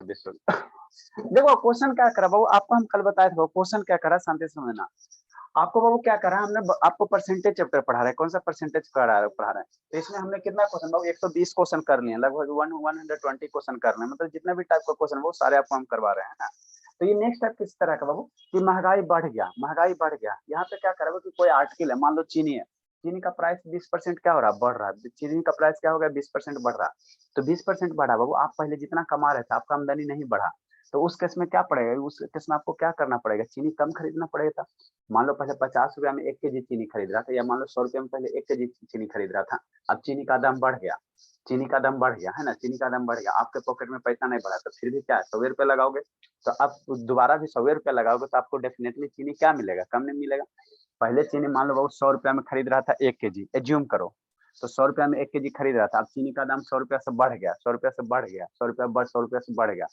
देखो क्वेश्चन क्या करा बाबू, आपको हम कल बताए थे क्वेश्चन क्या करा, शांति से समझना। आपको बाबू क्या करा हमने, आपको परसेंटेज चैप्टर पढ़ा रहा है, कौन सा परसेंटेज पढ़ा रहा है। तो इसमें हमने कितना क्वेश्चन बाबू 120 क्वेश्चन कर लिए, लगभग 120 क्वेश्चन कर रहे हैं, मतलब जितने भी टाइप का क्वेश्चन वो सारे आपको हम करवा रहे हैं ना। तो ये नेक्स्ट टाइप किस तरह का बाबू, कि महंगाई बढ़ गया, महंगाई बढ़ गया। यहाँ पे क्या करा कि कोई आर्टिकल है, मान लो चीनी है, चीनी का प्राइस 20% क्या हो रहा है, बढ़ रहा है। चीनी का प्राइस क्या हो गया, 20% बढ़ रहा है। तो 20% बढ़ा बाबू, आप पहले जितना कमा रहे थे आपका आमदनी नहीं बढ़ा, तो उस केस में क्या पड़ेगा, उस केस में आपको क्या करना पड़ेगा, चीनी कम खरीदना पड़ेगा। मान लो पहले 50 रुपया में 1 केजी चीनी खरीद रहा था, या मान लो 100 रुपया में पहले 1 केजी चीनी खरीद रहा था। अब चीनी का दाम बढ़ गया, चीनी का दाम बढ़ गया है ना, चीनी का दाम बढ़ गया, आपके पॉकेट में पैसा नहीं बढ़ा, तो फिर भी क्या है 100 रुपया लगाओगे। तो अब दोबारा भी 100 रुपया लगाओगे तो आपको डेफिनेटली चीनी क्या मिलेगा, कम नहीं मिलेगा। पहले चीनी मान लो बहुत 100 रुपया में खरीद रहा था 1 केजी, एज्यूम करो। तो 100 रुपया में 1 केजी खरीद रहा था, अब चीनी का दाम 100 रुपया से बढ़ गया, 100 रुपया से बढ़ गया, 100 रुपया बढ़ 100 रुपया से बढ़ गया।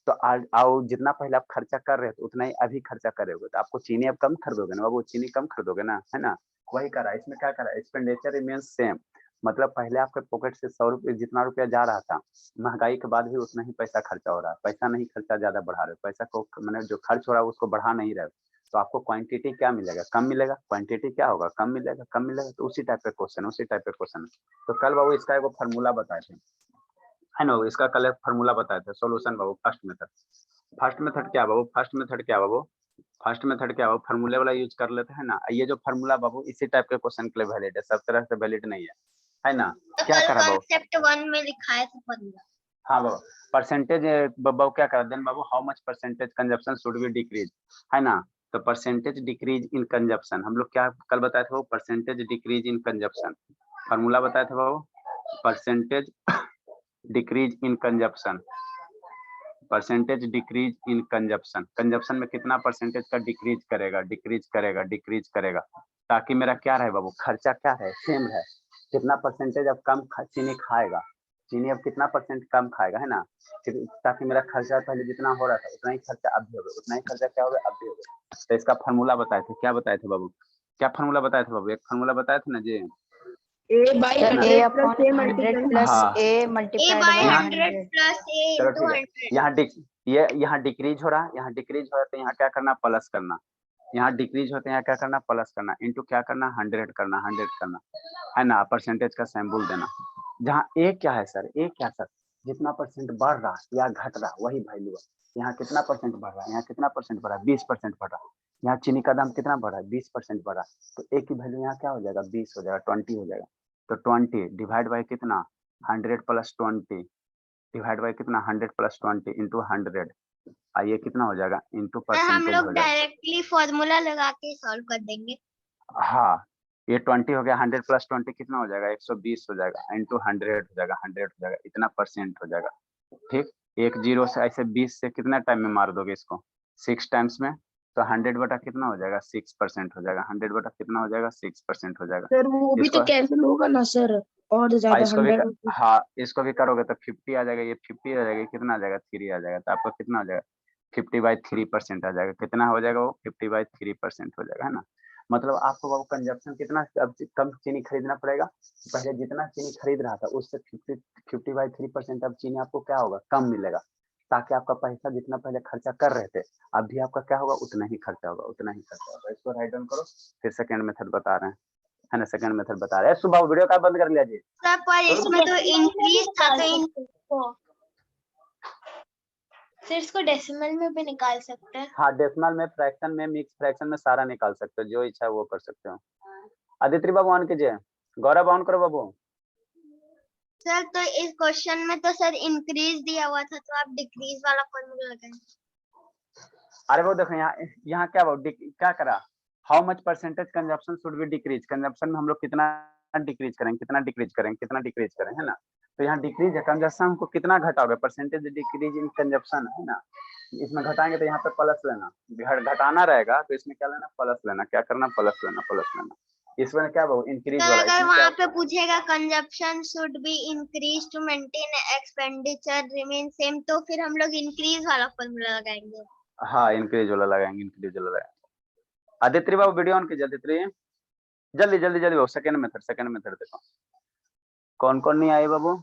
तो आज आओ जितना पहले आप खर्चा कर रहे थे उतना ही अभी खर्चा करोगे, तो आपको चीनी अब कम खरीदोगे ना, वो चीनी कम खरीदोगे ना, है ना। वही करा इसमें, क्या करा, एक्सपेंडिचर रिमेन्स सेम। मतलब पहले आपके पॉकेट से 100 रुपये जितना रुपया जा रहा था, महंगाई के बाद भी उतना ही पैसा खर्चा हो रहा है, पैसा नहीं खर्चा ज्यादा बढ़ा रहे हो, पैसा को मैंने जो खर्च हो रहा है उसको बढ़ा नहीं रहे हो। तो आपको क्वांटिटी क्या मिलेगा, कम मिलेगा, क्वांटिटी क्या होगा, कम मिलेगा, कम मिलेगा। तो उसी टाइप का क्वेश्चन, उसी टाइप का क्वेश्चन। तो कल बाबू इसका एक फार्मूला बताए थे, है ना, इसका कल फार्मूला बताए थे सोल्यूशन बाबू, फर्स्ट मेथड। फर्स्ट मेथड क्या बाबू, फर्स्ट मेथड क्या बाबू, फर्स्ट मेथड क्या बाबू, फार्मूले वाला यूज कर लेते हैं ना। ये जो फार्मूला बाबू इसी टाइप के क्वेश्चन के लिए वैलिड है, सब तरह से वैलिड नहीं है ना। तो क्या कल करा बाबू, कॉन्सेप्ट 1 में लिखा है फार्मूला। हाँ बाबू, परसेंटेज बाबू क्या करा, देन बाबू how much percentage consumption should be decrease, है ना। तो परसेंटेज डिक्रीज इन कंजप्शन हम लोग क्या कल बताए थे बाबू, percentage decrease in consumption. Formula बताए थे बाबू, percentage decrease in consumption, percentage decrease in consumption, consumption में कितना परसेंटेज का डिक्रीज करेगा, डिक्रीज करेगा, डिक्रीज करेगा, ताकि मेरा क्या रहे बाबू, खर्चा क्या है, सेम है। कितना परसेंटेज अब कम चीनी खाएगा, चीनी अब कितना परसेंट कम खाएगा, है ना। ताकि मेरा खर्चा पहले जितना हो रहा था उतना ही खर्चा अब भी होगा, उतना ही खर्चा क्या होगा, अब भी होगा। तो इसका फार्मूला बताए थे, क्या बताए थे बाबू, क्या फार्मूला बताए थे बाबू, एक फार्मूला बताए थे ना जी, A by है ना। 100 plus A multiplied plus हाँ A A multiplied by by 100 100। plus A चलो into ठीक है, 100। यहाँ डिक्रीज हो रहा है, यहाँ डिक्रीज हो रहा है, तो यहाँ क्या करना, प्लस करना। यहाँ डिक्रीज होते हैं, यहाँ क्या करना, प्लस करना, इंटू क्या करना, 100 करना, 100 करना, है ना, परसेंटेज का सिंबल देना। जहाँ ए क्या है सर, ए क्या सर, जितना परसेंट बढ़ रहा या घट रहा वही वैल्यू है। यहाँ कितना परसेंट बढ़ रहा है, यहाँ कितना परसेंट बढ़ रहा है, 20% बढ़ रहा है। यहाँ चीनी का दाम कितना बढ़ रहा है, 20% बढ़ रहा है। तो ए की वैल्यू यहाँ क्या हो जाएगा, 20 हो जाएगा, 20 हो जाएगा। तो 20 डिवाइड बाई कितना, 100 प्लस 20 डिवाइड बाई कितना, 100 प्लस 20 इंटू 100, ये कितना हो जाएगा, इंटू सर हम परसेंटेज लोग हो जाएगा। डायरेक्टली फॉर्मूला लगा के सॉल्व कर देंगे। हाँ, ये 20 हो गया, 100 प्लस 20 कितना हो जाएगा, 120 हो जाएगा, इंटू 100 हो जाएगा, 100 हो जाएगा, इतना परसेंट हो जाएगा। ठीक, एक जीरो से ऐसे 20 से कितना टाइम में मार दोगे इसको, 6 टाइम्स में। तो 100 बटा कितना हो जाएगा, 6% हो जाएगा, 100 बटा कितना हो जाएगा, 6% हो जाएगा। सर वो भी तो इसको कैंसिल होगा ना सर, और ज्यादा इसको भी 100। हाँ, इसको भी करोगे तो 50 आ जाएगा, ये 50 आ जाएगा, कितना आ जाएगा, 3 आ जाएगा। तो आपको कितना हो जाएगा, 50/3% आ जाएगा। कितना हो जाएगा वो, 50/3% हो जाएगा, है ना। मतलब आपको वो कंजप्शन कितना अब कम चीनी खरीदना पड़ेगा, पहले जितना चीनी खरीद रहा था उससे 50/3% अब चीनी आपको क्या होगा, कम मिलेगा। ताकि आपका पैसा जितना पहले खर्चा कर रहे थे अब भी आपका क्या होगा, उतना ही खर्चा होगा, उतना ही खर्चा होगा। इसको राइट डाउन करो, फिर सेकेंड मेथड बता रहे हैं, है ना, सेकंड मेथड बता रहे हैं। सुबह वीडियो का बंद कर लिया जी। सर पर इसमें तो इंक्रीज था तो सर इसको डेसिमल में भी निकाल सकते हैं। हाँ, डेसिमल में, फ्रैक्शन में, मिक्स फ्रैक्शन में सारा निकाल सकते हो, जो इच्छा है वो कर सकते हो। आदित्य बाबू ऑन कीजिए, गौरव ऑन करो बाबू। सर तो इस क्वेश्चन में तो सर इंक्रीज दिया हुआ था, तो आप डिक्रीज वाला फॉर्मूला लगाएं। अरे वो देखो यहाँ क्या क्या करा, how much percentage consumption should be decrease, consumption में हम लोग कितना डिक्रीज करें, कितना डिक्रीज करें, कितना डिक्रीज करें, है ना। तो यहाँ डिक्रीज है, कंजप्शन को कितना घटाओगे, परसेंटेज डिक्रीज इन कंजप्शन, है ना। इसमें घटाएंगे तो यहाँ पे प्लस लेना, घटाना रहेगा तो इसमें क्या लेना, प्लस लेना, क्या करना, प्लस लेना, प्लस लेना। इसमें क्या बहु इंक्रीज तो वाला, अगर इसमें वहाँ क्या, पे पूछेगा consumption should be increase to maintain expenditure remain same, तो फिर हम लोग इंक्रीज वाला फॉर्मूला लगाएंगे। हाँ इंक्रीज वाला लगाएंगे, इंक्रीज वाला लगाएंगे। आदित्य बाबू वीडियो ऑन कीजिए, आदित्य जल्दी जल्दी जल्दी बाबू, सेकंड मेथड देखो, कौन कौन नहीं आए बाबू।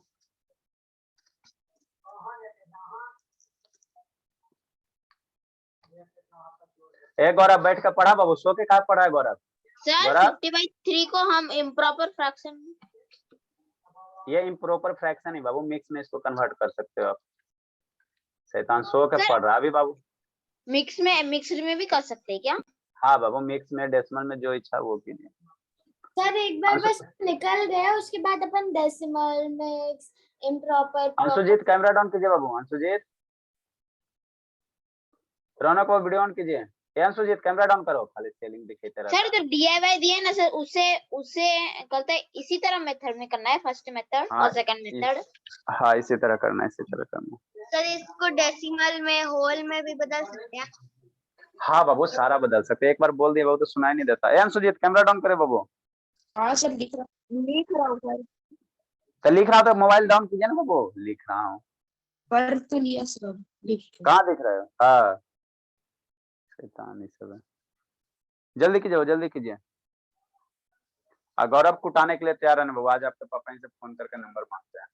ए गौरव बैठ कर पढ़ा बाबू, सो के कहा पढ़ा है गौरव? सर गौरव 50/3 को हम इम्प्रॉपर फ्रैक्शन, ये इम्प्रॉपर फ्रैक्शन है बाबू, मिक्स में इसको कन्वर्ट कर सकते हो आप। शैतान सो के पढ़ रहा अभी बाबू। मिक्स्ड में भी कर सकते हैं क्या? हाँ बाबू, मिक्स में डेसिमल में जो इच्छा वो कीजिए। सर एक बार अंशु- बस निकल गया, उसके बाद अपन decimal mix improper Anshujeet camera down कीजिए बाबू, अंशुजीत। रौनक को वीडियो ऑन कीजिए। ए अंशुजीत कैमरा डाउन करो, खाली स्पेलिंग दिखाते रहता सर है। जब DIY दिए ना सर, उसे कहते हैं इसी तरह मेथड में करना है, फर्स्ट मेथड हाँ, और सेकंड मेथड। हाँ इसी तरह करना है, इसी तरह करना है। सर इसको डेसिमल में होल में भी बदल सकते हैं। हाँ बाबू सारा बदल सकते हैं, एक बार बोल दिया बाबू तो सुनाई नहीं देता। ए अंशुजीत कैमरा डाउन करे बाबू। हाँ सर लिख रहा हूँ सर। तो लिख रहा तो मोबाइल डाउन कीजिए ना बाबू। लिख रहा हूँ, पर तो लिया सर, लिख कहाँ दिख रहे हो? हाँ शैतान, सब है। जल्दी कीजिए, जल्दी कीजिए। और गौरव कुटाने के लिए तैयार है ना बाबू, आज आपके पापा से फोन करके नंबर मांगते हैं।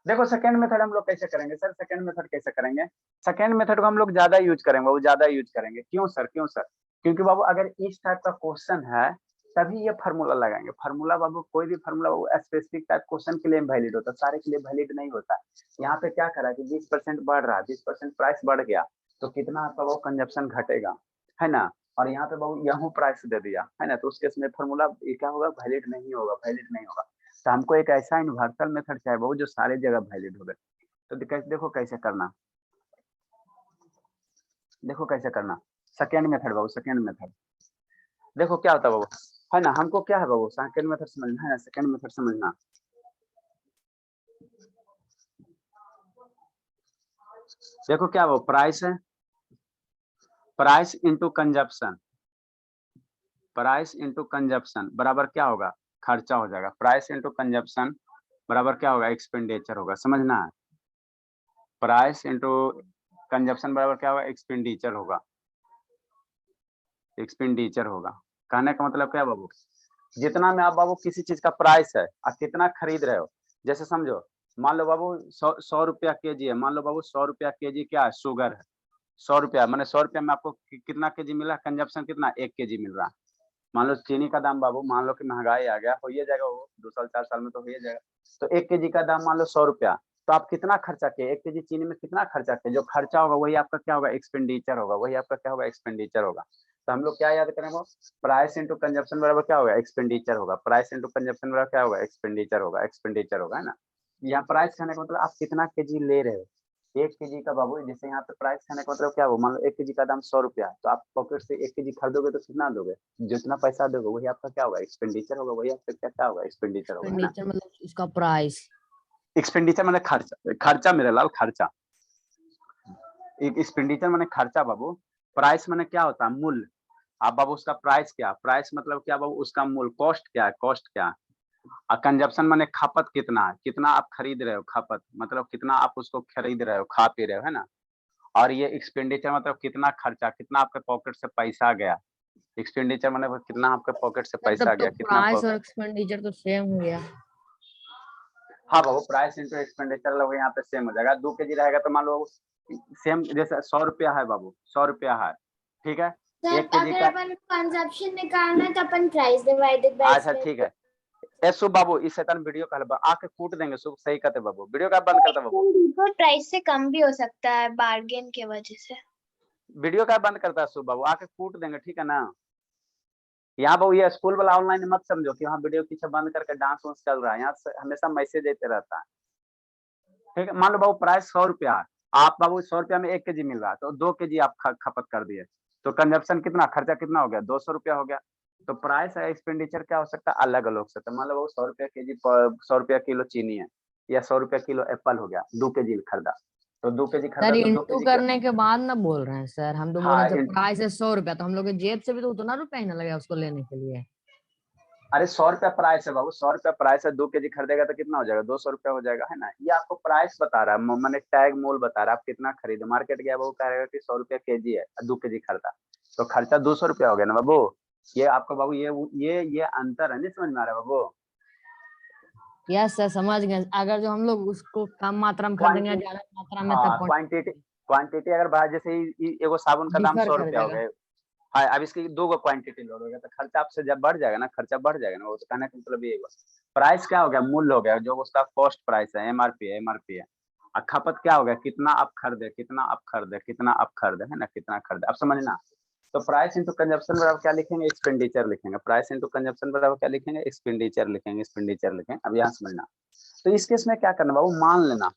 देखो सेकंड मेथड हम लोग कैसे करेंगे सर, सेकंड मेथड कैसे करेंगे? सेकंड मेथड को हम लोग ज्यादा यूज करेंगे बाबू, ज्यादा यूज करेंगे। क्यों सर, क्यों सर? क्योंकि बाबू अगर इस टाइप का क्वेश्चन है तभी ये फार्मूला लगाएंगे। फार्मूला बाबू, कोई भी फार्मूला बाबू स्पेसिफिक टाइप क्वेश्चन के लिए वैलिड होता है, सारे के लिए वैलिड नहीं होता है। यहाँ पे क्या करा कि 20% बढ़ रहा है, 20% प्राइस बढ़ गया तो कितना आपका वो कंजप्शन घटेगा, है ना? और यहाँ पे बाबू यहाँ प्राइस दे दिया, है ना? तो उस केस में फार्मूला क्या होगा, वैलिड नहीं होगा, वैलिड नहीं होगा। तो हमको एक ऐसा यूनिवर्सल मेथड चाहिए बाबू जो सारे जगह वैलिड होगा। तो देखो कैसे करना, देखो कैसे करना। सेकेंड मेथड बाबू, सेकेंड मेथड देखो क्या होता है बाबू, है ना? हमको क्या है बाबू, सेकेंड मेथड समझना है ना, सेकेंड मेथड समझना। देखो क्या वो प्राइस है, price into consumption, price into consumption बराबर क्या होगा, खर्चा हो जाएगा। प्राइस इंटू कंजप्शन बराबर क्या होगा, एक्सपेंडिचर होगा। समझना है, प्राइस इंटू कंजप्शन बराबर क्या होगा, एक्सपेंडिचर होगा, एक्सपेंडिचर होगा। कहने का मतलब क्या बाबू, जितना में आप बाबू किसी चीज का प्राइस है और कितना खरीद रहे हो। जैसे समझो, मान लो बाबू 100 रुपया केजी है, मान लो बाबू 100 रुपया केजी क्या है, शुगर है। 100 रुपया मैंने 100 रुपया में आपको कितना केजी मिला, कंजप्शन कितना, 1 केजी मिल रहा है। मान लो चीनी का दाम बाबू, मान लो कि महंगाई आ गया, हो ही जाएगा वो 2 साल 4 साल में तो हो ही जाएगा। तो 1 केजी का दाम मान लो 100 रुपया, तो आप कितना खर्चा किए, 1 केजी चीनी में कितना खर्चा किए, जो खर्चा होगा वही आपका क्या होगा, एक्सपेंडिचर होगा, वही आपका क्या होगा, एक्सपेंडिचर होगा। तो हम लोग क्या याद करेंगे, प्राइस इंटू कंजप्शन बराबर क्या होगा, एक्सपेंडिचर होगा। प्राइस इंटू कंजप्शन बराबर क्या होगा, एक्सपेंडिचर होगा, एक्सपेंडिचर होगा, है ना? यहाँ प्राइस कहने का मतलब आप कितना केजी ले रहे हो, 1 केजी का बाबू। जैसे यहाँ पे प्राइस कहने का मतलब क्या हो, मान लो 1 केजी का दाम 100 रुपया, तो आप पॉकेट से 1 केजी खरीदोगे तो कितना दोगे, जितना पैसा दोगे वही आपका क्या होगा, एक्सपेंडिचर होगा, वही आपका क्या होगा, एक्सपेंडिचर होगा, है ना? एक्सपेंडिचर मतलब उसका प्राइस, एक्सपेंडिचर मतलब खर्चा, खर्चा मेरे लाल, खर्चा। एक्सपेंडिचर माने खर्चा बाबू। प्राइस माने क्या होता है, मूल्य। आप बाबू उसका प्राइस क्या, प्राइस मतलब क्या बाबू, उसका मूल्य, कॉस्ट क्या है, कॉस्ट क्या है। और कंजप्शन माने खपत कितना है, कितना आप खरीद रहे हो, खपत मतलब कितना आप उसको खरीद रहे हो, खा पी रहे हो, है ना? और ये एक्सपेंडिचर मतलब कितना खर्चा, कितना आपके पॉकेट से पैसा गया। एक्सपेंडिचर मतलब कितना आपके पॉकेट से पैसा तब तो गया, कितना प्राइस और एक्सपेंडिचर तो सेम हो गया। हाँ बाबू, प्राइस इंटू एक्सपेंडिचर लोग यहाँ पे सेम हो जाएगा। 2 केजी रहेगा तो मान लो सेम, जैसे 100 रुपया है बाबू, 100 रुपया है, ठीक है। सर 1 केजी अगर का, अपन कंजप्शन निकालना है तो अपन प्राइस डिवाइडेड बाय अच्छा ठीक है। ए शुभ बाबू, इस शैतान वीडियो का आके कूट देंगे। शुभ सही कहते बाबू, वीडियो का बंद करते बाबू, प्राइस से कम भी हो सकता है बार्गेन की वजह से। वीडियो का बंद करता है शुभ बाबू, आके कूट देंगे, ठीक है ना? यहाँ बाबू ये स्कूल वाला ऑनलाइन मत समझो कि वहाँ वीडियो पीछे बंद करके डांस वांस चल रहा है, यहाँ हमेशा मैसेज देते रहता है, ठीक है। मान लो बाबू प्राइस 100 रुपया है, आप बाबू 100 रुपया में 1 केजी मिल रहा है, तो 2 केजी आप खपत कर दिए, तो कंजप्शन कितना, खर्चा कितना हो गया, 200 रुपया हो गया। तो प्राइस और एक्सपेंडिचर क्या हो सकता है, अलग अलग हो सकता है। मान लो बाबू 100 रुपया केजी, 100 रुपया किलो चीनी है, या 100 रुपया किलो एप्पल हो गया, 2 केजी खरीदा, तो 2 केजी सर खरीदा तो 2 इंटू केजी करने के बाद ना बोल रहे हैं सर, हम तो बोल हाँ रहे हैं जब प्राइस है 100 रुपया तो हम लोग के जेब से भी तो उतना रुपया ही ना लगे उसको लेने के लिए। अरे 100 रुपया प्राइस है बाबू, 100 रुपया प्राइस है, 2 केजी खरीदेगा तो कितना हो जाएगा, 200 रुपया हो जाएगा, है ना? ये आपको प्राइस बता रहा है, मैंने टैग मोल बता रहा है, आप कितना खरीदे। मार्केट गया बाबू कहेगा कि 100 रुपया केजी है, 2 केजी खरीदा, तो खर्चा 200 रुपया हो गया ना बाबू। ये आपको बाबू ये अंतर है, नहीं समझ में आ रहा है बाबू? यस सर समझ गए। अगर जो हम लोग उसको कम मात्रा में खरीदेंगे, ज्यादा मात्रा में, तब क्वांटिटी क्वांटिटी अगर बढ़ा, जैसे एगो साबुन का दाम डिफर 100 कर रुपया हो जाएगा। गया, हाँ अब इसकी 2 गो क्वांटिटी लोड हो गया तो खर्चा आपसे जब बढ़ जाएगा ना, खर्चा बढ़ जाएगा ना, वो तो कहने का मतलब ये है। प्राइस क्या हो गया, मूल्य हो गया, जो उसका कॉस्ट प्राइस है, एमआरपी है। और खपत क्या हो गया, कितना आप खरीदे, कितना आप खरीदे, कितना आप खरीदे, है ना, कितना खरीदे, आप समझना। तो प्राइस इंटू कंजप्शन बराबर क्या लिखेंगे, एक्सपेंडिचर लिखेंगे। प्राइस इंटू कंजप्शन बराबर क्या लिखेंगे, एक्सपेंडिचर लिखेंगे, एक्सपेंडिचर लिखेंगे। अब यहाँ समझना, तो इस केस में क्या करना बाबू, मान लेना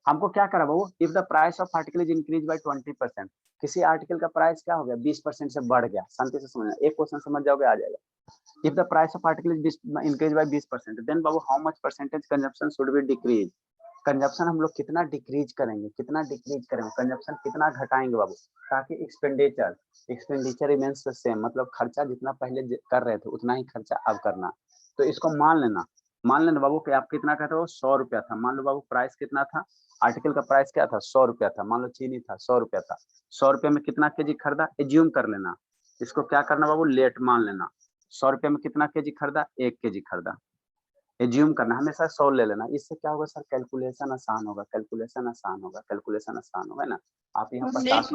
हमको क्या करा बाबू, if the price of article is increase by 20%, किसी आर्टिकल का प्राइस क्या हो गया 20% से बढ़ गया, शांति से समझना, एक क्वेश्चन समझ जाओगे आ जाएगा। If the price of article is increase by 20%, then बाबू how much percentage consumption should be decrease, consumption हम लोग कितना डिक्रीज करेंगे, कंजप्शन कितना घटाएंगे बाबू, ताकि एक्सपेंडिचर रिमेन्स द सेम, मतलब खर्चा जितना पहले कर रहे थे उतना ही खर्चा अब करना। तो इसको मान लेना बाबू कि आप कितना कहते हो, 100 रुपया था, मान लो बाबू प्राइस कितना था, आर्टिकल का प्राइस क्या था, 100 रुपया था, मान लो चीनी था 100 रुपया था, 100 रुपये में कितना केजी खरीदा, एज्यूम कर लेना, इसको क्या करना बाबू, लेट मान लेना, 100 रुपये में कितना केजी खरीदा, 1 केजी खरीदा, एज्यूम करना, हमेशा 100 ले लेना। इससे क्या होगा सर, कैलकुलेशन आसान होगा, है ना। आप यहाँ 50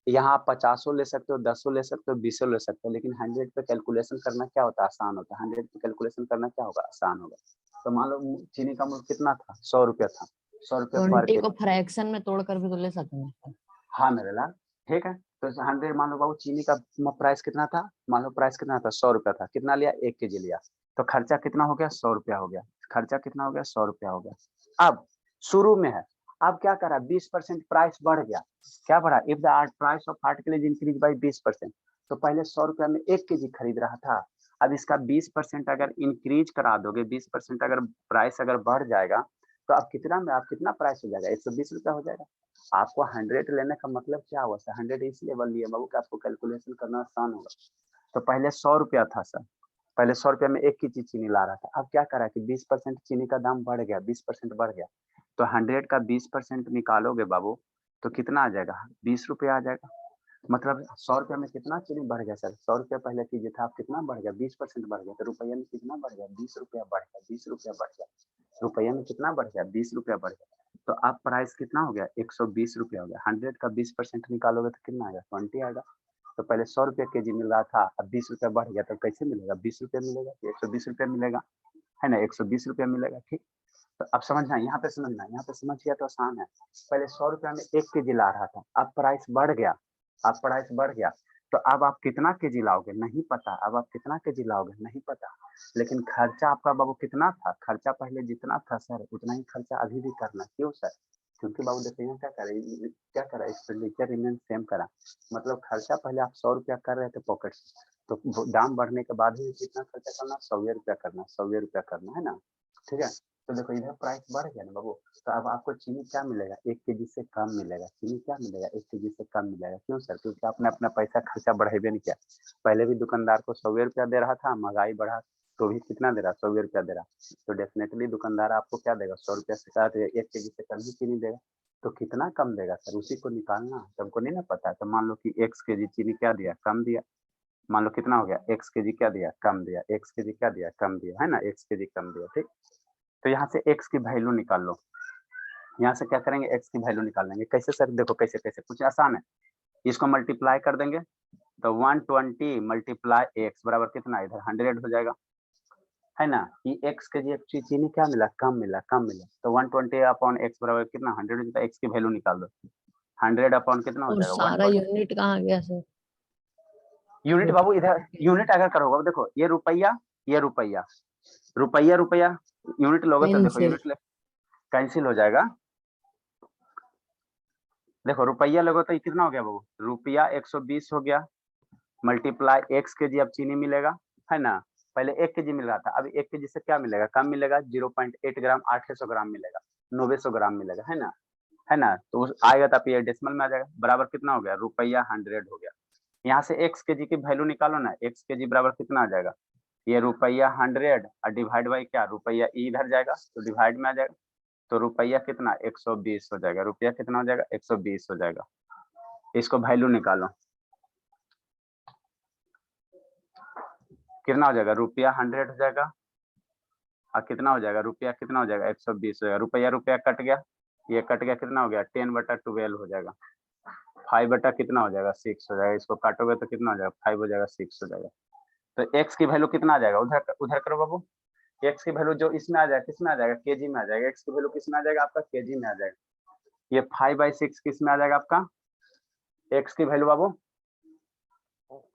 यहाँ आप 50 ले सकते हो, 10 ले सकते हो, 20 ले सकते हो, लेकिन 100 पे कैलकुलेशन करना क्या होता है, आसान होता है। 100 पे कैलकुलेशन करना क्या होगा, आसान होगा। तो मान लो चीनी का मूल्य कितना था, 100 रुपया था, 100 रुपया पर 20 केजी। को फ्रैक्शन में तोड़ कर भी तो ले सकते हैं। हाँ मेरे लाल, ठीक है। तो 100 मान लो बाबू चीनी का प्राइस कितना था, मान लो प्राइस कितना था, 100 रुपया था, कितना लिया, 1 केजी लिया, तो खर्चा कितना हो गया, 100 रुपया हो गया, खर्चा कितना हो गया, 100 रुपया हो गया। अब शुरू में है, अब क्या करा, 20% प्राइस बढ़ गया, क्या बढ़ा, if the price of article is increase by 20%, तो पहले 100 रुपया में 1 केजी खरीद रहा था, अब इसका 20% अगर इंक्रीज करा दोगे, 20% अगर प्राइस अगर बढ़ जाएगा, तो अब कितना में, आप कितना प्राइस हो जाएगा, 120 रुपया हो जाएगा। आपको 100 लेने का मतलब क्या हुआ सर, 100 इसलिए बोल लिए बाबू कि आपको कैलकुलेशन करना आसान होगा। तो पहले 100 रुपया था सर, पहले 100 रुपया में 1 केजी चीनी ला रहा था, अब क्या करा कि 20% चीनी का दाम बढ़ गया, 20% बढ़ गया, तो 100 का 20% निकालोगे बाबू तो कितना आ जाएगा, 20 रुपया आ जाएगा। मतलब 100 रुपया में कितना चीनी बढ़ गया सर, 100 रुपया पहले कीजिए था, आप कितना बढ़ गया, 20% बढ़ गया, तो रुपया में कितना बढ़ गया, 20 रुपया बढ़ गया, 20 रुपया बढ़ गया, रुपया में कितना बढ़ गया, 20 रुपया बढ़ गया। तो अब प्राइस कितना हो गया, 120 रुपया हो गया, 100 का 20% निकालोगे तो कितना आएगा, 20 आएगा। तो पहले 100 रुपया केजी मिल रहा था, अब 20 रुपया बढ़ गया, तो कैसे मिलेगा, 20 रुपया मिलेगा, 120 रुपया मिलेगा, है ना, 120 रुपया मिलेगा, ठीक। तो अब समझना, यहाँ पे समझना, यहाँ पे समझ गया तो आसान है। पहले 100 रुपया में 1 केजी ला रहा था, अब प्राइस बढ़ गया, तो अब आप कितना केजी लाओगे नहीं पता, अब आप कितना केजी लाओगे नहीं पता, लेकिन खर्चा आपका बाबू कितना था, खर्चा पहले जितना था सर उतना ही खर्चा अभी भी करना, क्यों सर, क्योंकि बाबू देखिए यहाँ क्या करा एक्सपेंडिचर रिमेन सेम करा, मतलब खर्चा पहले आप 100 रुपया कर रहे थे पॉकेट से, तो दाम बढ़ने के बाद ही कितना खर्चा करना, 100 रुपया करना, 100 रुपया करना, है ना, ठीक है। तो देखो इधर प्राइस बढ़ गया ना बाबू, तो अब आपको चीनी क्या मिलेगा, 1 केजी से कम मिलेगा, चीनी क्या मिलेगा, 1 केजी से कम मिलेगा, क्यों सर, क्योंकि आपने अपना पैसा खर्चा बढ़ेबे नहीं किया, पहले भी दुकानदार को 100 रुपया दे रहा था, महंगाई बढ़ा तो भी कितना दे रहा, 100 रुपया दे रहा, तो डेफिनेटली दुकानदार आपको क्या देगा, 100 रुपया से कहा 1 केजी से कम ही चीनी देगा, तो कितना कम देगा सर, उसी को निकालना, हमको नहीं ना पता। तो मान लो कि x केजी चीनी क्या दिया, कम दिया, मान लो कितना हो गया, x केजी क्या दिया, कम दिया, x केजी क्या दिया, कम दिया, है ना, x केजी कम दिया, ठीक। तो यहाँ से x की वैल्यू निकाल लो, यहाँ से क्या करेंगे, x की वैल्यू निकाल लेंगे, कैसे सर, देखो कैसे कैसे, कुछ आसान है, इसको मल्टीप्लाई कर देंगे, तो 120 मल्टीप्लाई x बराबर कितना, इधर 100 हो जाएगा, है ना, कि x के जी चीनी क्या मिला, कम मिला, तो 120 अपॉन x बराबर कितना, 100 हो जाता है, x की वैल्यू निकाल दो, 100 अपॉन कितना हो और जाएगा, सारा 120। यूनिट कहाँ गया सर, यूनिट बाबू इधर यूनिट अगर करोगे देखो, ये रुपया, ये रुपया, रुपया रुपया, यूनिट लोगे तो देखो पेंसिल यूनिट कैंसिल हो जाएगा, देखो रुपया लोगे तो कितना हो गया बाबू, रुपया 120 हो गया, मल्टीप्लाई x के जी अब चीनी मिलेगा, है ना, पहले 1 केजी मिल रहा था, अब 1 केजी से क्या मिलेगा, कम मिलेगा, 0.8 ग्राम, 800 ग्राम मिलेगा, 900 ग्राम मिलेगा, है ना, तो आएगा तो आप ये डेसिमल में आ जाएगा, बराबर कितना हो गया, रुपया 100 हो गया। यहाँ से x केजी की वैल्यू निकालो ना, x केजी बराबर कितना आ जाएगा, ये रुपया 100 और डिवाइड बाई क्या, रुपया इधर जाएगा तो डिवाइड में आ जाएगा, तो रुपया कितना 120 हो जाएगा, रुपया कितना हो जाएगा 120 हो जाएगा, इसको वैल्यू निकालो, कितना हो जाएगा, रुपया 100 हो जाएगा और कितना हो जाएगा, रुपया कितना हो जाएगा 120 हो जाएगा, रुपया रुपया कट गया, ये कट गया, कितना हो गया 10/12 हो जाएगा। 5 बटा कितना हो जाएगा 6 हो जाएगा। इसको काटोगे तो कितना हो जाएगा 5 हो जाएगा 6 हो जाएगा। तो x की वैल्यू कितना आ जाएगा, उधर उधर करो बाबू। x की वैल्यू जो इसमें आ जाएगा किसमें आ जाएगा, केजी में आ जाएगा। x की वैल्यू किसमें आ जाएगा आपका, केजी में आ जाएगा। ये 5/6 किसमें आ जाएगा आपका, x की वैल्यू बाबू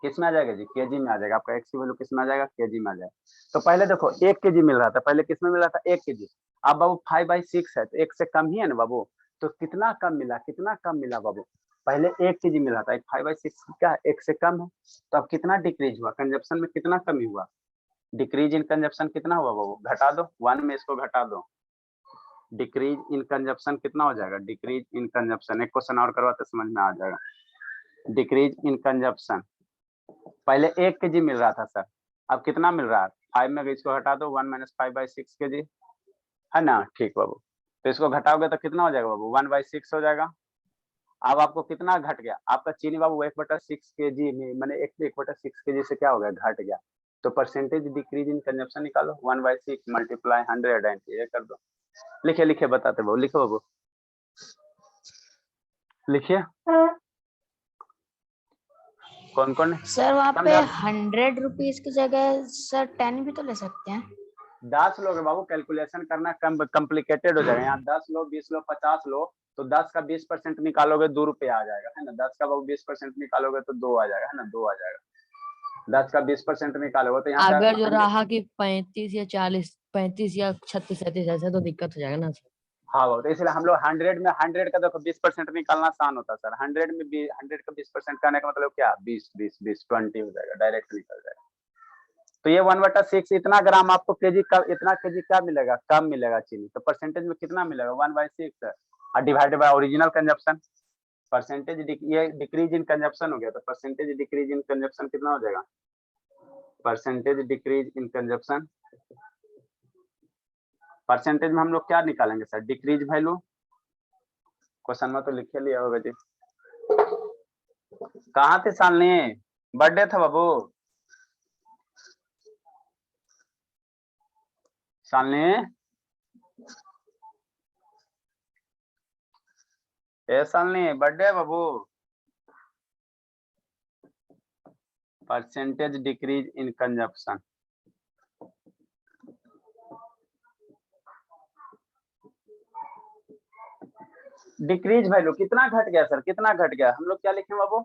किसमें आ जाएगा जी, केजी में आ जाएगा। आपका x की वैल्यू किसमें आ जाएगा, केजी में आ जाएगा। तो पहले देखो 1 केजी मिल रहा था, पहले किसमें मिल रहा था 1 केजी। अब बाबू 5/6 है तो 1 से कम ही है ना बाबू। तो कितना कम मिला, कितना कम मिला बाबू, पहले 1 केजी मिल रहा था, 5/6 क्या है 1 से कम है। तो अब कितना डिक्रीज हुआ, कंजप्शन में कितना कमी हुआ, डिक्रीज इन कंजप्शन कितना हुआ बाबू, घटा दो 1 में इसको घटा दो। डिक्रीज इन कंजप्शन कितना हो जाएगा, डिक्रीज इन कंजप्शन, एक क्वेश्चन और करवाते समझ में आ जाएगा। डिक्रीज इन कंजप्शन, पहले 1 केजी मिल रहा था सर, अब कितना मिल रहा है 5 में, इसको हटा दो 1 - 5/6 केजी है ना। ठीक बाबू, तो इसको घटाओगे तो कितना हो जाएगा बाबू 1/6 हो जाएगा। अब आपको कितना घट गया आपका चीनी बाबू 1/6 केजी में, मैंने 1/6 केजी से क्या हो गया, घट गया। तो परसेंटेज डिक्रीज इन कंजप्शन निकालो, 1/6 मल्टीप्लाई 100 एंड ये कर दो। लिखे लिखे बताते बाबू, लिखो बाबू लिखिए। कौन कौन सर वहाँ पे समझा? 100 रुपीज की जगह सर 10 भी तो ले सकते हैं। 10 लोग है बाबू, कैलकुलेशन करना कम कॉम्प्लिकेटेड हो जाएगा। यहाँ 10 लो 20 लो 50 लो, तो 10 का 20% निकालोगे 2 रुपये आ जाएगा है ना। 10 का बाबू 20% निकालोगे तो 2 आ जाएगा है ना, 2 आ जाएगा। 10 का 20% निकालोगे तो यहाँ अगर जो रहा कि 35 या 40, 35 या 36 37 ऐसे तो दिक्कत हो जाएगा ना सर। हाँ बाबू, तो इसलिए हम लोग 100 में 100 का देखो 20% निकालना आसान होता है सर। 100 में 100 का 20% करने का मतलब क्या, 20 20 20 20 हो जाएगा, डायरेक्ट निकल जाएगा। तो ये 1/6 इतना ग्राम आपको केजी का, इतना केजी क्या मिलेगा, कम मिलेगा चीनी। तो परसेंटेज में कितना मिलेगा 1/6 और divided by original consumption. Percentage ये डिक्रीज इन कंजप्शन हो गया, तो परसेंटेज डिक्रीज इन कंजप्शन कितना हो जाएगा, percentage decrease in consumption. Percentage में हम लोग क्या निकालेंगे सर, डिक्रीज वैल्यू। क्वेश्चन में तो लिखे लिया होगा जी। कहाँ थे सालनी, बर्थडे था बाबू सालनी, ए सालनी बर्थडे बाबू। Percentage decrease in consumption, decrease value कितना घट गया सर, कितना घट गया, हम लोग क्या लिखे बाबू,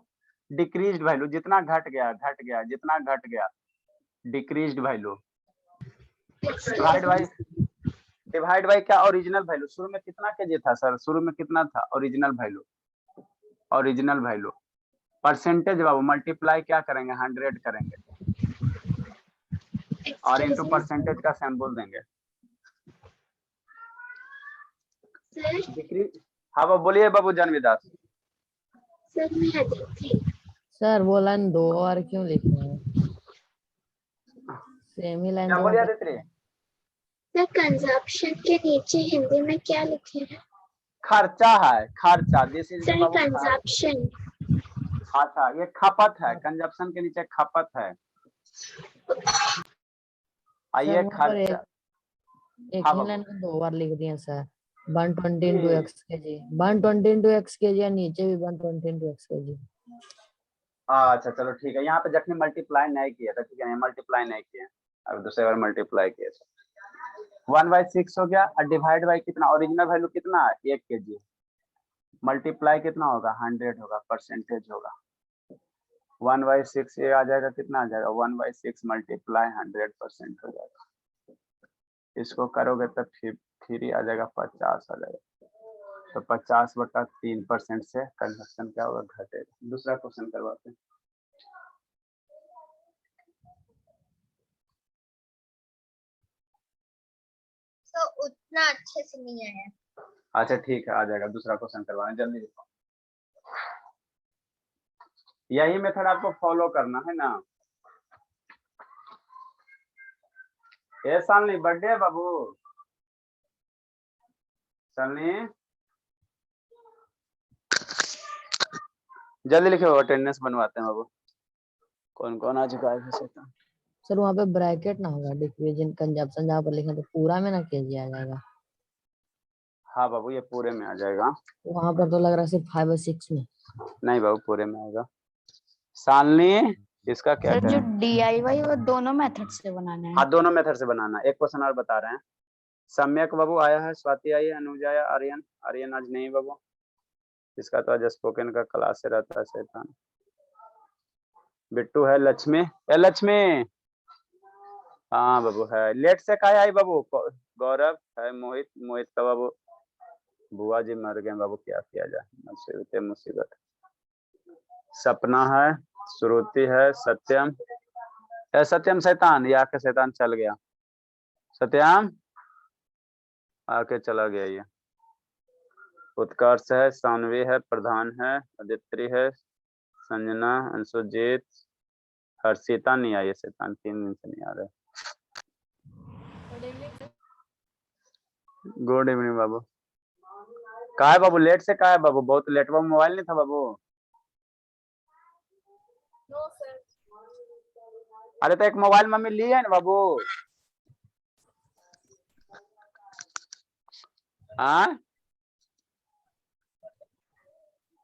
डिक्रीज्ड वैल्यू, जितना घट गया जितना घट गया, डिक्रीज्ड वैल्यू डिवाइड बाय क्या, ओरिजिनल वैल्यू। शुरू में कितना केजी था सर, शुरू में कितना था original value, original value. Percentage बाबू मल्टीप्लाई क्या करेंगे 100 करेंगे और इनटू परसेंटेज का सिंबल देंगे। डिक्रीज, हाँ बाबू बोलिए बाबू जानवीदास। सर वो लाइन 2 और क्यों लिख रहे हैं, सेम ही लाइन क्या बोलिए आदित्य, सर कंजप्शन के नीचे हिंदी में क्या लिखे हैं? खर्चा है, खर्चा। दिस इज सर कंजप्शन, अच्छा ये खपत है, कंजप्शन के नीचे खपत है। आइए खर्चा, एक हाँ ही बाबू लाइन में 2 बार लिख दिया sir. 120 into x kg, 120 into x kg या नीचे भी 120 into x kg। अच्छा चलो ठीक है, यहाँ पे जखनी मल्टीप्लाई नहीं किया था, ठीक है मल्टीप्लाई नहीं किया, अब दूसरे बार मल्टीप्लाई किया। 1/6 हो गया और डिवाइड बाय कितना, ओरिजिनल वैल्यू कितना है 1 केजी, मल्टीप्लाई कितना होगा 100 होगा, परसेंटेज होगा 1/6, ये आ जाएगा कितना आ जाएगा 1/6 मल्टीप्लाई 100% हो जाएगा। इसको करोगे तो फिर ही आ जाएगा 50 आ जाएगा। तो 50/3% से कंजप्शन क्या होगा, घटेगा। दूसरा क्वेश्चन करवाते हैं। तो उतना अच्छे से नहीं आया। अच्छा ठीक है आ जाएगा, दूसरा क्वेश्चन करवाना जल्दी देखो। यही मेथड आपको फॉलो करना है ना। ये सालनी बर्थडे है बाबू, सालनी जल्दी लिखे, अटेंडेंस बनवाते हैं बाबू, कौन कौन आ चुका है फिर। सर वहाँ पे ब्रैकेट ना होगा, डिक्रीज इन कंजप्शन जहाँ पर लिखा तो पूरा में ना केजी आ जाएगा। हाँ बाबू ये पूरे में आ जाएगा। वहां पर तो लग रहा है सिर्फ 5 और 6 में। नहीं बाबू पूरे में आएगा। शालिनी इसका क्या सर जो करें? DIY वो दोनों मेथड से बनाना है। हाँ दोनों मेथड से बनाना। एक क्वेश्चन और बता रहे हैं। सम्यक बाबू आया है, स्वाति आई है, अनुज आया, आर्यन आर्यन आज नहीं बाबू, इसका तो आज स्पोकन का क्लास से रहता है शैतान। बिट्टू है, लक्ष्मी है, लक्ष्मी हाँ बाबू है। लेट से का आई बाबू? गौरव है, मोहित मोहित का बाबू बुआ जी मर गए बाबू, क्या किया जाए, मुसीबत मुसीबत। सपना है, श्रुति है, सत्यम है, सत्यम शैतान ये आके शैतान चल गया, सत्यम आके चला गया ये। उत्कर्ष है, सानवी है, प्रधान है, अदित्री है, संजना, अंशुजीत, हर्षिता नहीं आई है, शैतान 3 दिन से नहीं आ रहे। गुड इवनिंग बाबू। कहा है बाबू? लेट से कहा है बाबू? बहुत लेट बाबू, मोबाइल नहीं था बाबू? अरे तो एक मोबाइल मम्मी ली है ना बाबू? हाँ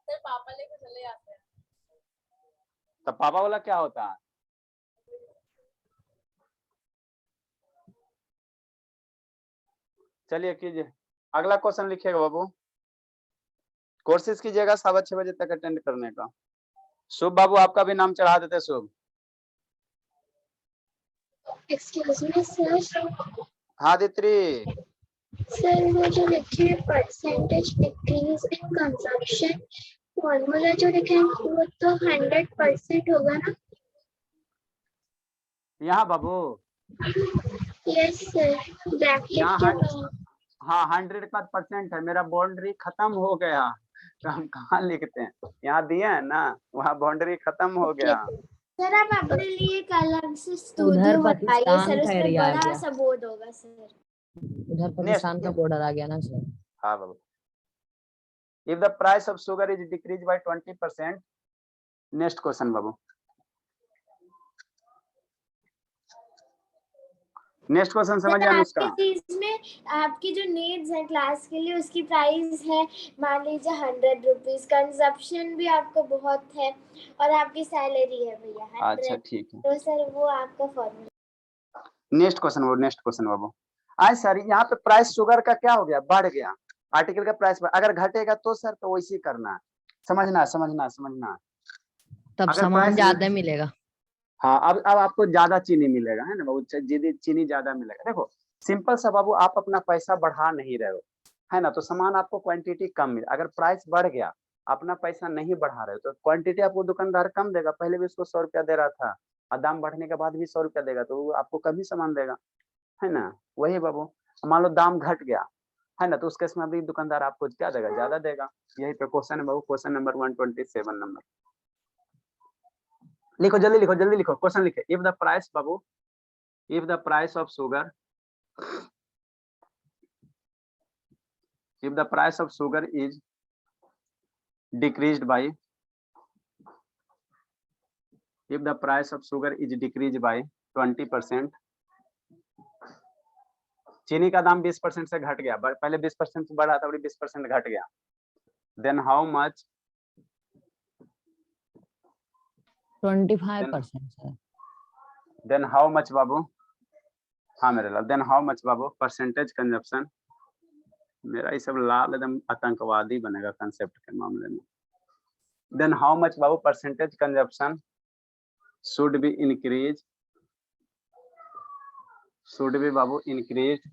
पापा लेके चले जाते हैं। तो पापा वाला क्या होता है? चलिए कीजिए, अगला क्वेश्चन लिखिएगा बाबू। कोशिश कीजिएगा 6:15 बजे तक अटेंड करने का। शुभ बाबू आपका भी नाम चढ़ा देते। शुभ एक्सक्यूज मी सर। हाँ दित्री। सर वो जो लिखे हैं percentage decrease in consumption, formula जो लिखे हैं वो तो 100% होगा ना? यहाँ बाबू यस सर, ब्रैकेट यहाँ के बाद। हाँ 100 का % है। मेरा बाउंड्री खत्म हो गया तो हम कहाँ लिखते हैं? यहाँ दिए है ना, वहाँ बाउंड्री खत्म हो गया। सर आप अपने लिए एक अलग से उधर स्टूडियो बनाइए पाकिस्तान सर, का उसमें एरिया आ बड़ा गया। सा बोर्ड होगा सर। उधर पाकिस्तान का बॉर्डर आ गया ना सर। हाँ बाबू। If the price of sugar is decrease by 20%, next question बाबू। नेक्स्ट क्वेश्चन समझ सर अनुष्का? आपकी चीज में आपकी जो नीड्स है क्लास के लिए उसकी प्राइस है मान लीजिए 100 रुपीज, कंजप्शन भी आपको बहुत है और आपकी सैलरी है भैया 100। अच्छा ठीक है। तो सर वो आपका फॉर्मूला। नेक्स्ट क्वेश्चन बाबू, नेक्स्ट क्वेश्चन बाबू। आज सर यहाँ पे प्राइस शुगर का क्या हो गया? बढ़ गया। आर्टिकल का प्राइस अगर घटेगा तो सर तो वैसे करना है। समझना समझना समझना। तब अगर सामान प्राइस ज्यादा मिलेगा। हाँ अब आपको ज्यादा चीनी मिलेगा, है ना बाबू? चीनी ज्यादा मिलेगा। देखो सिंपल सा बाबू, आप अपना पैसा बढ़ा नहीं रहे हो, है ना? तो सामान आपको क्वांटिटी कम मिले। अगर प्राइस बढ़ गया, अपना पैसा नहीं बढ़ा रहे हो, तो क्वांटिटी आपको दुकानदार कम देगा। पहले भी उसको 100 रुपया दे रहा था और दाम बढ़ने के बाद भी 100 रुपया देगा, तो वो आपको कम ही सामान देगा, है ना? वही बाबू, मान लो दाम घट गया, है ना, तो उस केस में अभी दुकानदार आपको क्या देगा? ज्यादा देगा। यही पे क्वेश्चन है बाबू, क्वेश्चन नंबर 127 नंबर। लिखो जल्दी, लिखो जल्दी, लिखो क्वेश्चन लिखे। If the price Babu, if the price of sugar, if the price of sugar is decreased by, if the price of sugar is decreased by 20%, चीनी का दाम 20% से घट गया, पहले 20% से बढ़ा था, अभी 20% घट गया, then how much? 25% sir. then how much बाबू? हाँ मेरे लाल, then how much बाबू परसेंटेज कंजप्शन? मेरा ये सब लाल एकदम आतंकवादी बनेगा कंसेप्ट के मामले में। then how much बाबू percentage consumption should be increased, should be बाबू increased,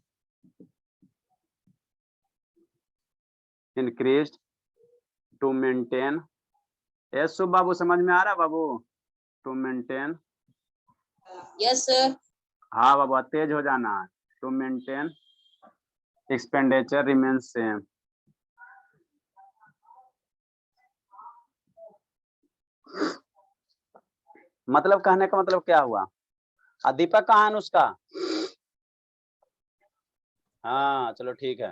increased to maintain। Yes बाबू समझ में आ रहा बाबू? To maintain. Yes sir. हाँ बाबू तेज हो जाना। To maintain expenditure remain same. मतलब कहने का मतलब क्या हुआ? दीपक कहाँ है उसका? हाँ चलो ठीक है।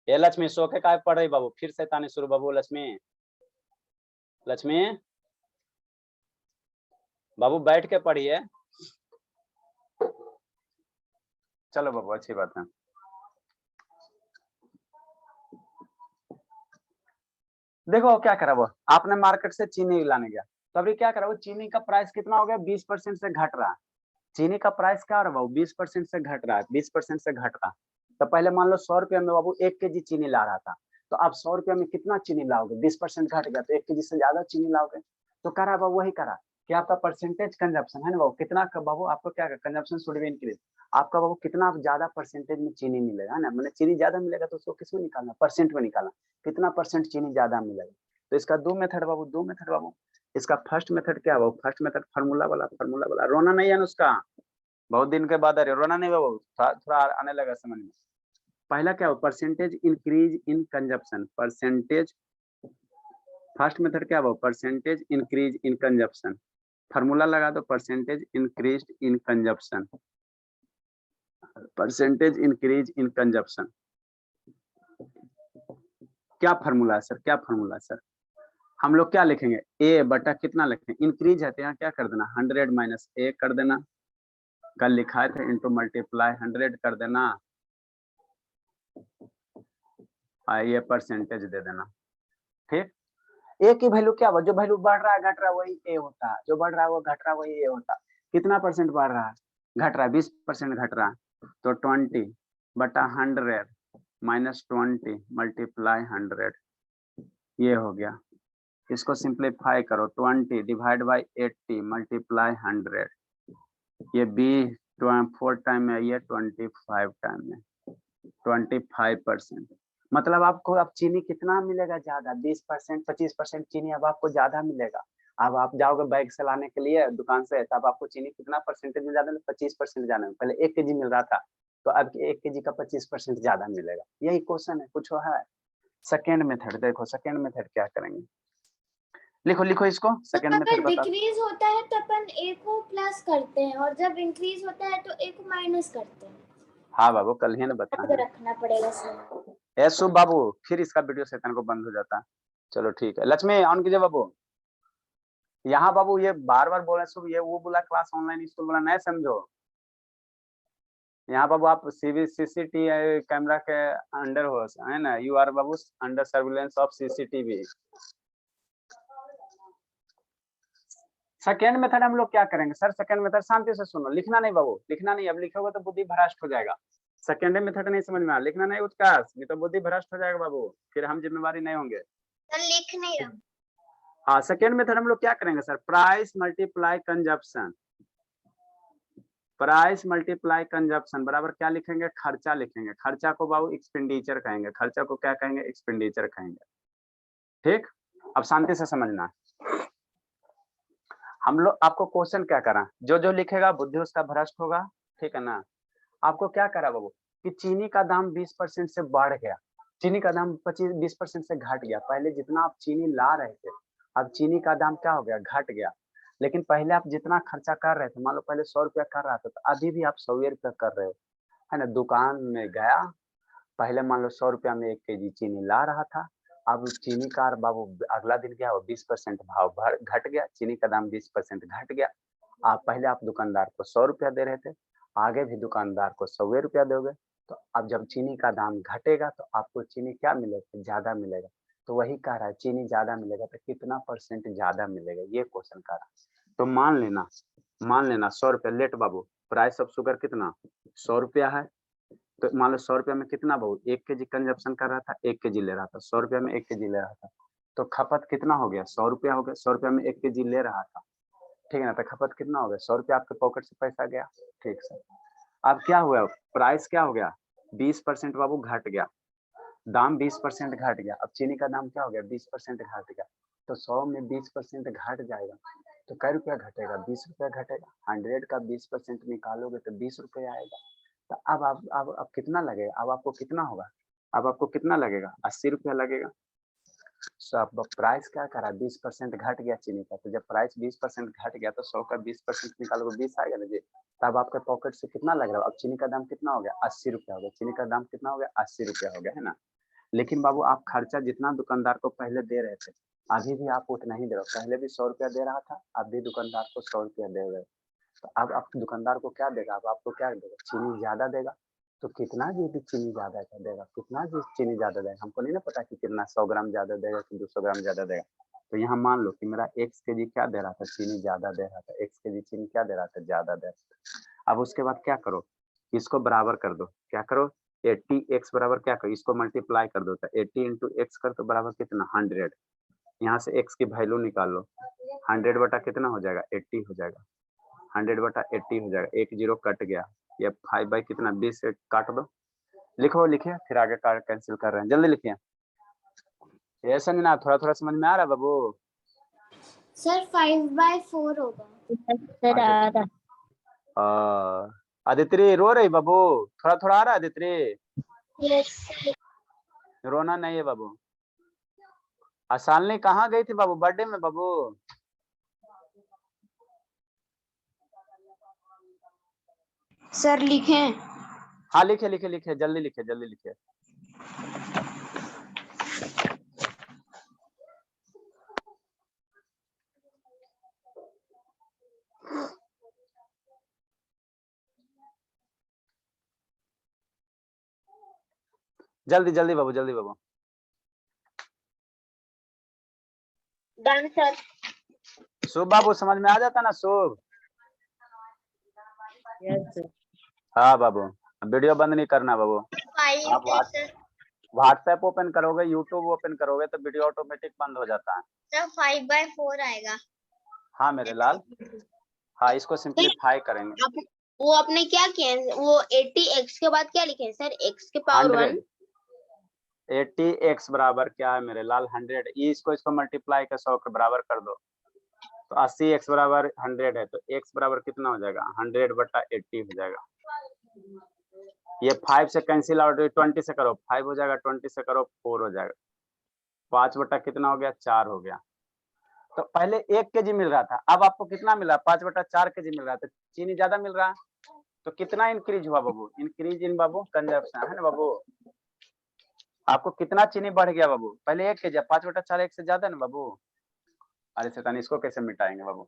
ये लक्ष्मी सो के काय पढ़ रही बाबू? फिर शैतानी शुरू बाबू। लक्ष्मी, लक्ष्मी बाबू बैठ के पढ़िए। चलो बाबू अच्छी बात है। देखो क्या करा वो, आपने मार्केट से चीनी लाने गया, तो अभी क्या करा वो, चीनी का प्राइस कितना हो गया, 20% से घट रहा है। चीनी का प्राइस क्या हो रहा है, 20% से घट रहा है, 20% से घट रहा है। तो पहले मान लो 100 रुपये में बाबू 1 केजी चीनी ला रहा था, तो आप 100 रुपये में कितना चीनी लाओगे, 20% घट गया तो 1 केजी से ज्यादा चीनी लाओगे। तो करा बाबू वही करा कि आपका परसेंटेज कंजप्शन है ना बाबू, कितना बाबू आपको क्या कंजप्शन शुड बी इंक्रीज, आपका बाबू कितना ज्यादा परसेंटेज में चीनी मिलेगा ना, मैंने चीनी ज्यादा मिलेगा तो उसको किसमें निकालना, परसेंट में निकालना, कितना परसेंट चीनी ज्यादा मिलेगा। तो इसका दो मेथड बाबू, इसका फर्स्ट मेथड क्या बाबू, फर्स्ट मेथड फार्मूला वाला, रोना नहीं है ना उसका, बहुत दिन के बाद अरे रोना नहीं बाबू, थोड़ा आने लगा समझ में। पहला क्या हो, percentage increase in consumption, percentage, first method क्या हो, percentage increase in consumption, formula लगा दो, percentage increase in consumption, percentage increase in consumption. क्या फार्मूला है सर, क्या फार्मूला है सर, हम लोग क्या लिखेंगे, ए बटा कितना लिखेंगे, इंक्रीज है तो यहाँ क्या कर देना, 100 माइनस ए कर देना, कल लिखा था इंटू मल्टीप्लाई 100 कर देना, ये परसेंटेज दे देना। ठीक, ए की वैल्यू क्या हुआ, जो वैल्यू बढ़ रहा है घट रहा है वही ए होता है, जो बढ़ रहा है वो घट रहा है वही ए होता है। कितना परसेंट बढ़ रहा है, घट रहा है, 20% घट रहा है, तो 20 बटा 100 माइनस 20 मल्टीप्लाई 100, ये हो गया। इसको सिंप्लीफाई करो, 20 डिवाइड बाई 80 मल्टीप्लाई 100, ये 20 4 टाइम में, ये 25 टाइम में, 25%। मतलब आपको अब चीनी कितना मिलेगा ज्यादा, 20% 25% चीनी अब आपको ज्यादा मिलेगा। अब आप जाओगे बैग से लाने के लिए दुकान से, तब आपको चीनी कितना परसेंटेज में ज्यादा, 25% ज्यादा, पहले 1 केजी मिल रहा था, तो अब 1 केजी का 25% ज्यादा मिलेगा। यही क्वेश्चन है, कुछ है। सेकेंड मेथड देखो, सेकेंड मेथड क्या करेंगे, लिखो लिखो इसको, तो सेकेंड अगर मेथड बता। डिक्रीज होता है तो अपन ए को प्लस करते हैं, और जब इंक्रीज होता है तो ए को माइनस करते हैं। हाँ बाबू, कल ही ना याद बताया रखना पड़ेगा सर। है शुभ बाबू, फिर इसका वीडियो सेकंड को बंद हो जाता है। चलो ठीक है, लक्ष्मी ऑन कीजिए बाबू। यहाँ बाबू ये बार बार बोले शुभ, ये वो बोला क्लास ऑनलाइन स्कूल बोला, नहीं समझो। यहाँ बाबू आप सीसीटीवी कैमरा के अंडर हो, है ना, यू आर बाबू under surveillance of CCTV. Second method हम लोग क्या करेंगे सर, सेकेंड मेथड शांति से सुनो, लिखना नहीं बाबू, लिखना नहीं, अब लिखोगे तो बुद्धि भ्रष्ट हो जाएगा। सेकेंड मेथड नहीं समझ में आ, लिखना नहीं उत्कर्ष, ये तो बुद्धि भ्रष्ट हो जाएगा बाबू, फिर हम जिम्मेवारी नहीं होंगे। लिख नहीं रहा। हाँ, सेकेंड मेथड हम लोग क्या करेंगे sir, price multiply consumption, price multiply consumption बराबर क्या लिखेंगे, खर्चा लिखेंगे, खर्चा को बाबू एक्सपेंडिचर कहेंगे, खर्चा को क्या कहेंगे, एक्सपेंडिचर कहेंगे। ठीक, अब शांति से समझना, हम लोग आपको क्वेश्चन क्या करा, जो जो लिखेगा बुद्धि उसका भ्रष्ट होगा, ठीक है ना। आपको क्या करा बाबू कि चीनी का दाम 20% से बढ़ गया, चीनी का दाम 20% से घट गया, पहले जितना आप चीनी ला रहे थे अब चीनी का दाम क्या हो गया, घट गया। लेकिन पहले आप जितना खर्चा कर रहे थे, मान लो पहले 100 रुपया कर रहा था, तो अभी भी आप 100 रुपया कर रहे हो, है ना। दुकान में गया, पहले मान लो 100 रुपया में 1 केजी चीनी ला रहा था, अब चीनी का बाबू अगला दिन क्या हो, 20% भाव घट गया, चीनी का दाम 20% घट गया। आप पहले आप दुकानदार को 100 रुपया दे रहे थे, आगे भी दुकानदार को 100 रुपया दोगे, तो अब जब चीनी का दाम घटेगा तो आपको चीनी क्या मिलेगा, ज्यादा मिलेगा। तो वही कह रहा है चीनी ज्यादा मिलेगा तो कितना परसेंट ज्यादा मिलेगा, ये क्वेश्चन कर रहा है। तो मान लेना 100 रुपया लेट बाबू, प्राइस ऑफ शुगर कितना 100 रुपया है, तो मान लो 100 रुपया में कितना बाबू 1 केजी कंजप्शन कर रहा था, 1 केजी ले रहा था, 100 रुपया में 1 केजी ले रहा था, तो खपत कितना हो गया 100 रुपया हो गया, 100 रुपया में 1 केजी ले रहा था, ठीक है ना, तो खपत कितना हो गया 100 रुपया आपके पॉकेट से पैसा गया। ठीक सर, अब क्या हुआ, प्राइस क्या हो गया 20% बाबू घट गया, दाम 20% घट गया, अब चीनी का दाम क्या हो गया 20% घट गया, तो 100 में 20% घट जाएगा, तो कै रुपया घटेगा 20 रुपया घटेगा, 100 का 20% निकालोगे तो 20 रुपया आएगा। तो अब कितना लगेगा, अब आपको कितना होगा, अब आपको कितना लगेगा 80 रुपया लगेगा। तो अब प्राइस क्या करा 20% घट गया चीनी का, तो जब प्राइस 20% घट गया तो 100 का 20% निकालोगे 20 आएगा ना जी, तब आपके पॉकेट से कितना लग रहा है, अब चीनी का दाम कितना हो गया 80 रुपया हो गया, चीनी का दाम कितना हो गया 80 रुपया हो गया, है ना। लेकिन बाबू आप खर्चा जितना दुकानदार को पहले दे रहे थे अभी भी आप उतना ही दे रहे हो, पहले भी 100 रुपया दे रहा था, अब भी दुकानदार को 100 रुपया दे रहे, तो अब आप दुकानदार को क्या देगा, अब आपको क्या देगा, चीनी ज्यादा देगा। तो कितना जी चीनी ज्यादा कर देगा, कितना जी चीनी ज्यादा देगा, हमको नहीं ना पता कि कितना 100 ग्राम ज्यादा देगा कि 200 ग्राम ज्यादा देगा। तो यहाँ मान लो कि मेरा x kg क्या दे रहा था, चीनी ज्यादा दे रहा था, x kg चीनी क्या दे रहा था, ज्यादा दे रहा था। अब उसके बाद क्या करो, इसको बराबर कर दो, क्या करो 80x बराबर क्या करो, इसको मल्टीप्लाई कर दो, तो 80 इंटू एक्स कर तो बराबर कितना 100। यहाँ से x की वैल्यू निकाल लो, 100 बटा कितना हो जाएगा 80 हो जाएगा, 100 बटा 80 हो जाएगा, एक जीरो कट गया, ये 5 बाई कितना 20 से काट दो, लिखो लिखिए, फिर आगे का कैंसिल कर रहे हैं, जल्दी लिखिए। ऐसा नहीं ना, थोड़ा थोड़ा समझ में आ रहा है बाबू? सर 5/4 होगा। सर आ रहा। आदित्रि रो रही बाबू, थोड़ा थोड़ा आ रहा है आदित्रि? यस। रोना नहीं है बाबू। असालनी कहाँ गई थी बाबू, बर्थडे में बाबू? सर लिखें? हाँ लिखे लिखे लिखे, जल्दी लिखे जल्दी लिखे। जल्दी जल्दी बाबू, जल्दी बाबू। Done sir. शुभ बाबू समझ में आ जाता ना शुभ? Yes sir. हाँ बाबू, वीडियो बंद नहीं करना बाबू। आप व्हाट्सएप ओपन करोगे, यूट्यूब ओपन करोगे तो वीडियो ऑटोमेटिक बंद हो जाता है। सर 5/4 आएगा। हाँ मेरे लाल, हाँ इसको सिंप्लीफाई करेंगे। वो आपने क्या किया है, वो 80x के बाद क्या लिखे हैं सर, x के पावर 1। 80x बराबर क्या है मेरे लाल 100, इसको मल्टीप्लाई कर 100 के बराबर कर दो, तो 80x बराबर 100 है, तो x बराबर कितना हो जाएगा 100 बटा 80 हो जाएगा। ये 5 से कैंसिल आउट, 20 से करो 5 हो जाएगा, 20 से करो 4 हो जाएगा, 5 बटा कितना हो गया 4 हो गया। तो पहले 1 kg मिल रहा था, अब आपको कितना मिला 5 बटा 4 kg मिल रहा था, चीनी ज्यादा मिल रहा है, तो कितना इंक्रीज हुआ बाबू, इंक्रीज इन बाबू कंजप्शन है ना बाबू। आपको कितना चीनी बढ़ गया बाबू, पहले 1 kg, 5 बटा 4 1 से ज्यादा ना बाबू। अरे शैतान, इसको कैसे मिटाएंगे बाबू?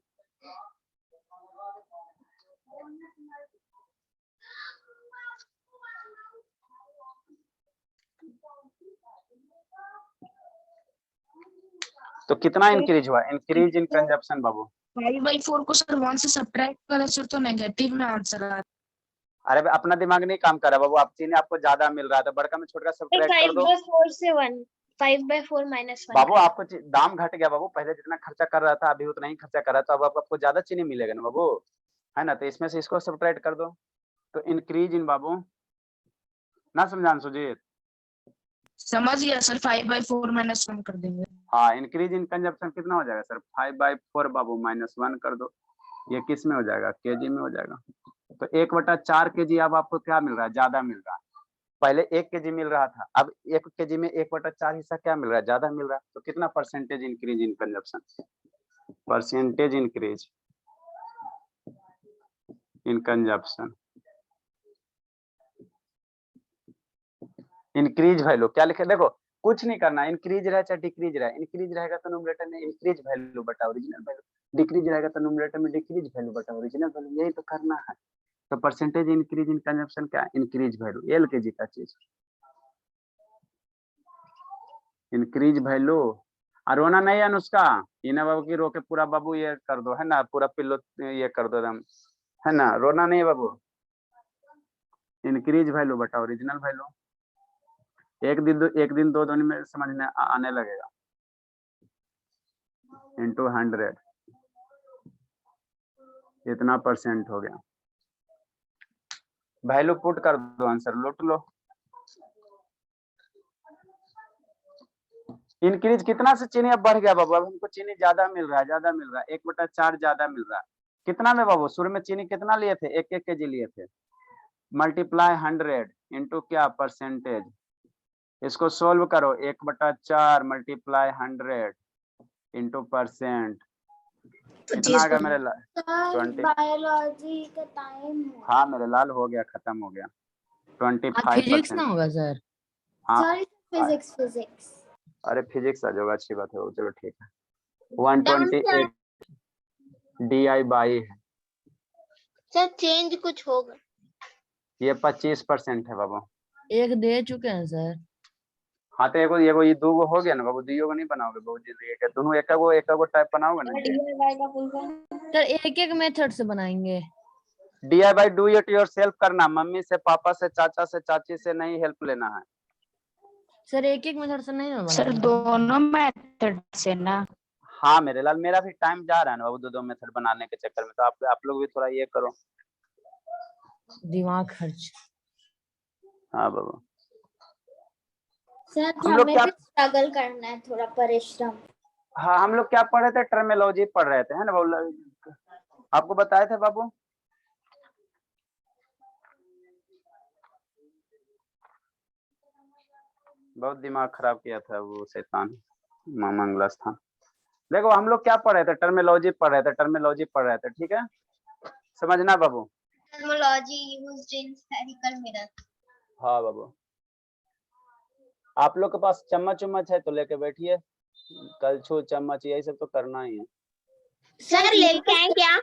तो कितना इंक्रीज हुआ, इंक्रीज इन कंजप्शन बाबू। 5/4 को सर 1 से सब्ट्रैक्ट करें सर तो नेगेटिव में आंसर आ रहा है। अरे अपना दिमाग नहीं काम कर रहा बाबू, आप चीनी आपको ज्यादा मिल रहा था, बड़का में छोटा सब्ट्रैक्ट कर दो 5/4 से 1, 5/4 -1 बाबू। आपको दाम घट गया बाबू, पहले जितना खर्चा कर रहा था अभी उतना ही खर्चा कर रहा था, अब आपको ज्यादा चीनी मिलेगा ना बाबू, है ना, तो इसमें से इसको सब्ट्रैक्ट कर दो, तो इंक्रीज इन बाबू ना, समझान सुजीत? समझ गया सर, 5/4 -1 कर देंगे। हाँ, इंक्रीज इन कंजप्शन कितना हो जाएगा सर 5/4 बाबू -1 कर दो, ये किस में हो जाएगा केजी में हो जाएगा। तो 1 बटा 4 kg अब आपको क्या मिल रहा है, ज्यादा मिल रहा है, पहले 1 kg मिल रहा था, अब 1 kg में 1 बटा 4 हिस्सा क्या मिल रहा है, ज्यादा मिल रहा है, तो कितना percentage increase in consumption, percentage increase in consumption. Increase value क्या लिखे, देखो कुछ नहीं करना, इंक्रीज रहे चाहे डिक्रीज रहे, इंक्रीज रहेगा तो न्यूमरेटर में इंक्रीज वैल्यू बटा ओरिजिनल वैल्यू, डिक्रीज रहेगा तो न्यूमरेटर में डिक्रीज वैल्यू बटा ओरिजिनल वैल्यू, यही तो करना है। तो परसेंटेज इंक्रीज इन कंजप्शन क्या, इंक्रीज वैल्यू, एल के जी का चीज, इंक्रीज वैल्यू। और रोना नहीं अनुष्का, इना बाबू की रो के पूरा बाबू ये कर दो, है ना, पूरा पिल्लो ये कर दो एकदम, है ना, रोना नहीं है बाबू। इंक्रीज वैल्यू बटा ओरिजिनल वैल्यू, एक दिन दो दिन में समझ में आने लगेगा, इंटू 100, इतना परसेंट हो गया, वैल्यू पुट कर दो, आंसर लुट लो। इंक्रीज कितना से चीनी अब बढ़ गया बाबू, अब हमको चीनी ज्यादा मिल रहा है, ज्यादा मिल रहा है, 1 बटा 4 ज्यादा मिल रहा है, कितना में बाबू, शुरू में चीनी कितना लिए थे 1 kg लिए थे, मल्टीप्लाई 100 इंटू क्या परसेंटेज, इसको सोल्व करो, 1 बटा 4 मल्टीप्लाई 100 इंटू परसेंट, कितना आ गया मेरे लाल 20। बायोलॉजी का टाइम है। हाँ मेरे लाल हो गया, खत्म हो गया, 25%। फिजिक्स ना होगा सर? हाँ सॉरी फिजिक्स। अरे फिजिक्स आ जाएगा, अच्छी बात है, चलो ठीक है। 128 DI/E है सर चेंज कुछ होगा? ये 25% है बाबू। एक दे चुके हैं सर। हाँ तो एगो ये दो गो हो गया ना बाबू, दुइयो को नहीं बनाओगे बाबू जी, एक दोनों एक गो टाइप बनाओगे ना जी। सर एक एक मेथड से बनाएंगे। DIY डू इट योरसेल्फ करना, मम्मी से, पापा से, चाचा से, चाची से नहीं हेल्प लेना है। सर एक एक मेथड से नहीं ना सर बनाएंगे। दोनों मेथड से ना। हाँ मेरे लाल, मेरा भी टाइम जा रहा है ना बाबू दो मेथड बनाने के चक्कर में, तो आप लोग भी थोड़ा ये करो। दिमाग खर्च। हाँ बाबू। सर हम लोग हमें क्या, भी स्ट्रगल करना है, थोड़ा परिश्रम। हाँ हम लोग क्या पढ़ रहे थे, टर्मिनोलॉजी पढ़ रहे थे, है ना बाबू, आपको बताए थे बाबू। बहुत दिमाग खराब किया था वो शैतान मंगला स्थान। देखो हम लोग क्या पढ़ रहे थे, टर्मिनोलॉजी पढ़ रहे थे, टर्मिनोलॉजी पढ़ रहे थे, ठीक है, समझना बाबू। Terminology used in spherical mirror. हाँ बाबू। आप लोग के पास चम्मच उम्मच है तो लेके बैठिए, कलछुल चम्मच यही सब तो करना ही है। सर लेके आए क्या?